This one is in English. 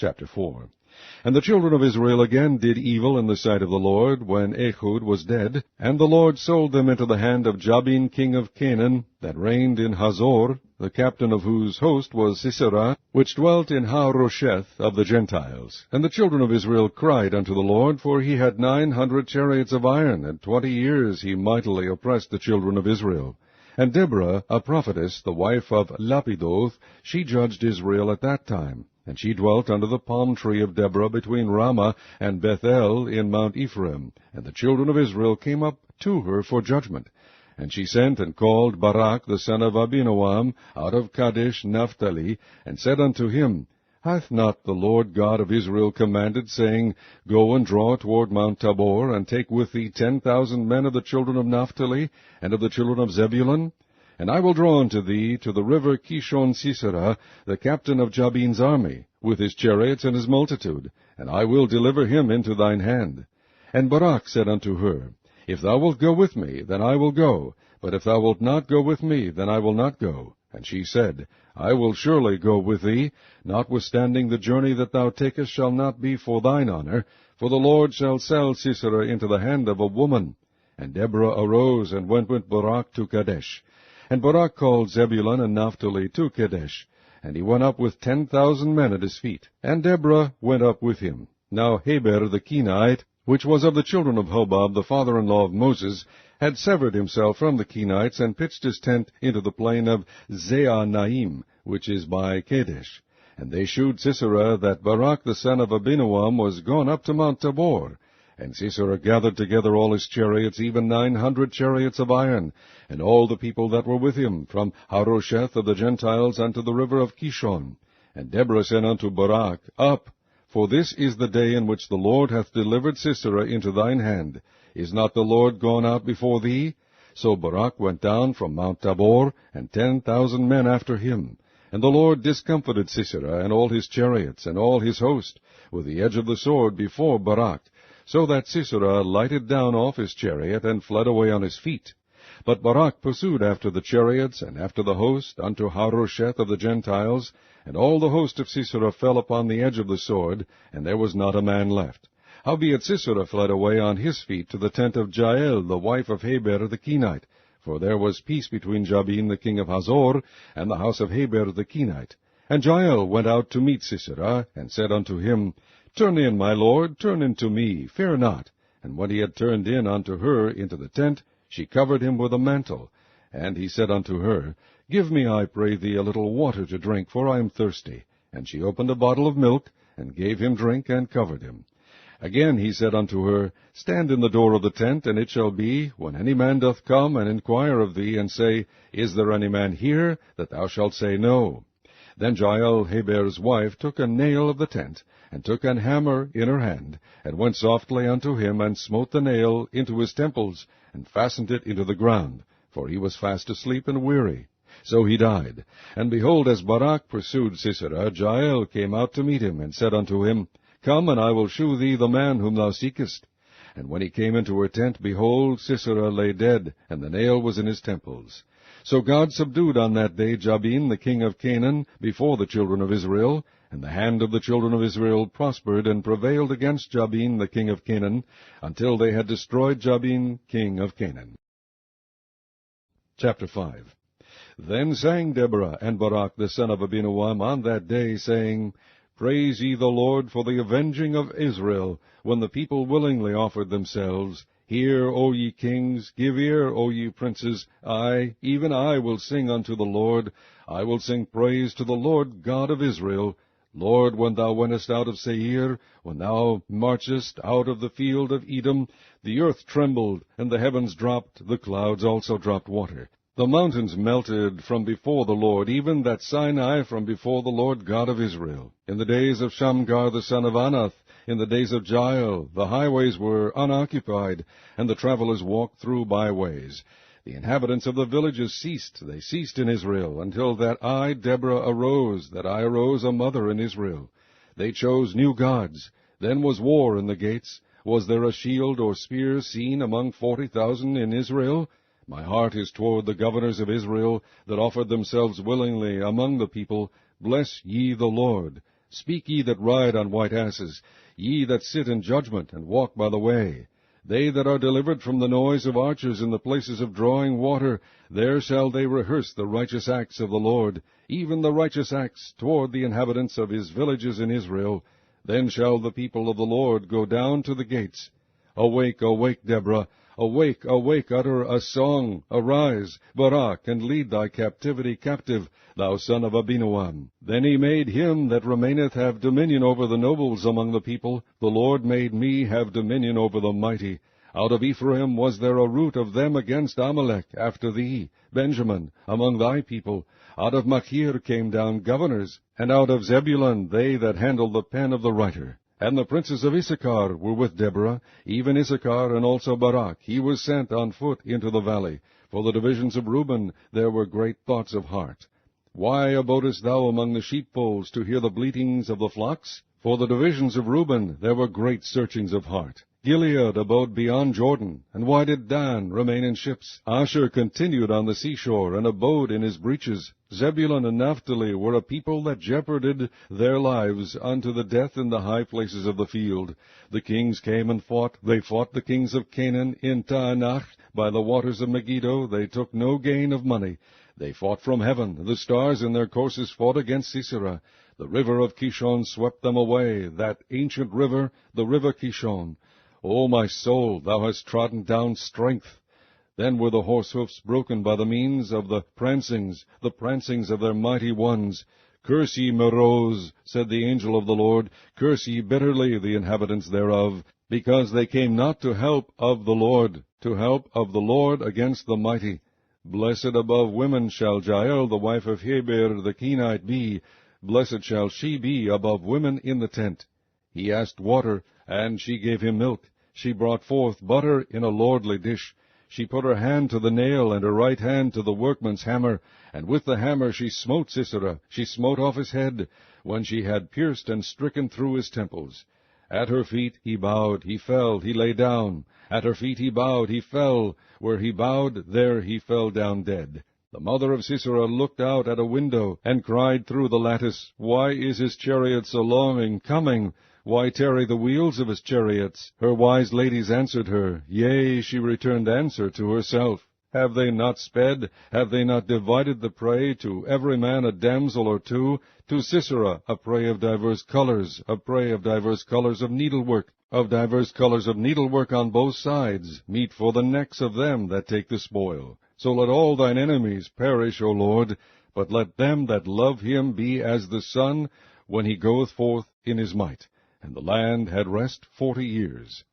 Chapter 4. And the children of Israel again did evil in the sight of the Lord, when Ehud was dead, and the Lord sold them into the hand of Jabin king of Canaan, that reigned in Hazor, the captain of whose host was Sisera, which dwelt in Harosheth of the Gentiles. And the children of Israel cried unto the Lord, for he had 900 chariots of iron, and 20 years he mightily oppressed the children of Israel. And Deborah, a prophetess, the wife of Lapidoth, she judged Israel at that time. And she dwelt under the palm tree of Deborah between Ramah and Bethel in Mount Ephraim. And the children of Israel came up to her for judgment. And she sent and called Barak the son of Abinoam out of Kadesh Naphtali, and said unto him, Hath not the Lord God of Israel commanded, saying, Go and draw toward Mount Tabor, and take with thee 10,000 men of the children of Naphtali, and of the children of Zebulun? And I will draw unto thee to the river Kishon Sisera, the captain of Jabin's army, with his chariots and his multitude, and I will deliver him into thine hand. And Barak said unto her, If thou wilt go with me, then I will go, but if thou wilt not go with me, then I will not go. And she said, I will surely go with thee, notwithstanding the journey that thou takest shall not be for thine honor, for the Lord shall sell Sisera into the hand of a woman. And Deborah arose and went with Barak to Kadesh. And Barak called Zebulun and Naphtali to Kadesh, and he went up with 10,000 men at his feet. And Deborah went up with him. Now Heber the Kenite, which was of the children of Hobab, the father-in-law of Moses, had severed himself from the Kenites, and pitched his tent into the plain of Zeanaim, which is by Kadesh. And they shewed Sisera that Barak the son of Abinoam was gone up to Mount Tabor. And Sisera gathered together all his chariots, even 900 chariots of iron, and all the people that were with him, from Harosheth of the Gentiles unto the river of Kishon. And Deborah said unto Barak, Up, for this is the day in which the Lord hath delivered Sisera into thine hand. Is not the Lord gone out before thee? So Barak went down from Mount Tabor, and 10,000 men after him. And the Lord discomfited Sisera, and all his chariots, and all his host, with the edge of the sword before Barak, so that Sisera lighted down off his chariot, and fled away on his feet. But Barak pursued after the chariots, and after the host, unto Harosheth of the Gentiles, and all the host of Sisera fell upon the edge of the sword, and there was not a man left. Howbeit Sisera fled away on his feet to the tent of Jael, the wife of Heber the Kenite, for there was peace between Jabin the king of Hazor, and the house of Heber the Kenite. And Jael went out to meet Sisera, and said unto him, Turn in, my lord, turn in to me, fear not. And when he had turned in unto her into the tent, she covered him with a mantle. And he said unto her, Give me, I pray thee, a little water to drink, for I am thirsty. And she opened a bottle of milk, and gave him drink, and covered him. Again he said unto her, Stand in the door of the tent, and it shall be, when any man doth come and inquire of thee, and say, Is there any man here? That thou shalt say, No. Then Jael, Heber's wife, took a nail of the tent, and took an hammer in her hand, and went softly unto him, and smote the nail into his temples, and fastened it into the ground, for he was fast asleep and weary. So he died. And behold, as Barak pursued Sisera, Jael came out to meet him, and said unto him, Come, and I will shew thee the man whom thou seekest. And when he came into her tent, behold, Sisera lay dead, and the nail was in his temples. So God subdued on that day Jabin the king of Canaan before the children of Israel, and the hand of the children of Israel prospered and prevailed against Jabin the king of Canaan, until they had destroyed Jabin king of Canaan. Chapter 5. Then sang Deborah and Barak the son of Abinoam on that day, saying, Praise ye the Lord for the avenging of Israel, when the people willingly offered themselves. Hear, O ye kings, give ear, O ye princes. I, even I, will sing unto the Lord. I will sing praise to the Lord God of Israel. Lord, when thou wentest out of Seir, when thou marchest out of the field of Edom, the earth trembled, and the heavens dropped, the clouds also dropped water. The mountains melted from before the Lord, even that Sinai from before the Lord God of Israel. In the days of Shamgar the son of Anath, in the days of Jael, the highways were unoccupied, and the travelers walked through byways. The inhabitants of the villages ceased, they ceased in Israel, until that I, Deborah, arose, that I arose a mother in Israel. They chose new gods. Then was war in the gates. Was there a shield or spear seen among 40,000 in Israel? My heart is toward the governors of Israel, that offered themselves willingly among the people. Bless ye the Lord. Speak ye that ride on white asses, ye that sit in judgment, and walk by the way. They that are delivered from the noise of archers in the places of drawing water, there shall they rehearse the righteous acts of the Lord, even the righteous acts toward the inhabitants of his villages in Israel. Then shall the people of the Lord go down to the gates. Awake, awake, Deborah! Awake, awake, utter a song! Arise, Barak, and lead thy captivity captive, thou son of Abinoam. Then he made him that remaineth have dominion over the nobles among the people. The Lord made me have dominion over the mighty. Out of Ephraim was there a root of them against Amalek, after thee, Benjamin, among thy people. Out of Machir came down governors, and out of Zebulun they that handle the pen of the writer. And the princes of Issachar were with Deborah, even Issachar and also Barak. He was sent on foot into the valley. For the divisions of Reuben there were great thoughts of heart. Why abodest thou among the sheepfolds to hear the bleatings of the flocks? For the divisions of Reuben there were great searchings of heart. Gilead abode beyond Jordan, and why did Dan remain in ships? Asher continued on the seashore, and abode in his breaches. Zebulun and Naphtali were a people that jeoparded their lives unto the death in the high places of the field. The kings came and fought. They fought the kings of Canaan in Taanach. By the waters of Megiddo they took no gain of money. They fought from heaven. The stars in their courses fought against Sisera. The river of Kishon swept them away, that ancient river, the river Kishon. O my soul, thou hast trodden down strength. Then were the horse-hoofs broken by the means of the prancings of their mighty ones. Curse ye Meroz, said the angel of the Lord, curse ye bitterly the inhabitants thereof, because they came not to help of the Lord against the mighty. Blessed above women shall Jael, the wife of Heber the Kenite, be. Blessed shall she be above women in the tent. He asked water, and she gave him milk. She brought forth butter in a lordly dish. She put her hand to the nail, and her right hand to the workman's hammer, and with the hammer she smote Sisera. She smote off his head, when she had pierced and stricken through his temples. At her feet he bowed, he fell, he lay down. At her feet he bowed, he fell. Where he bowed, there he fell down dead. The mother of Sisera looked out at a window, and cried through the lattice, Why is his chariot so long in coming? Why tarry the wheels of his chariots? Her wise ladies answered her. Yea, she returned answer to herself. Have they not sped? Have they not divided the prey, to every man a damsel or two? To Sisera a prey of divers colors, a prey of divers colors of needlework on both sides, meat for the necks of them that take the spoil. So let all thine enemies perish, O Lord, but let them that love him be as the sun when he goeth forth in his might. And the land had rest 40 years.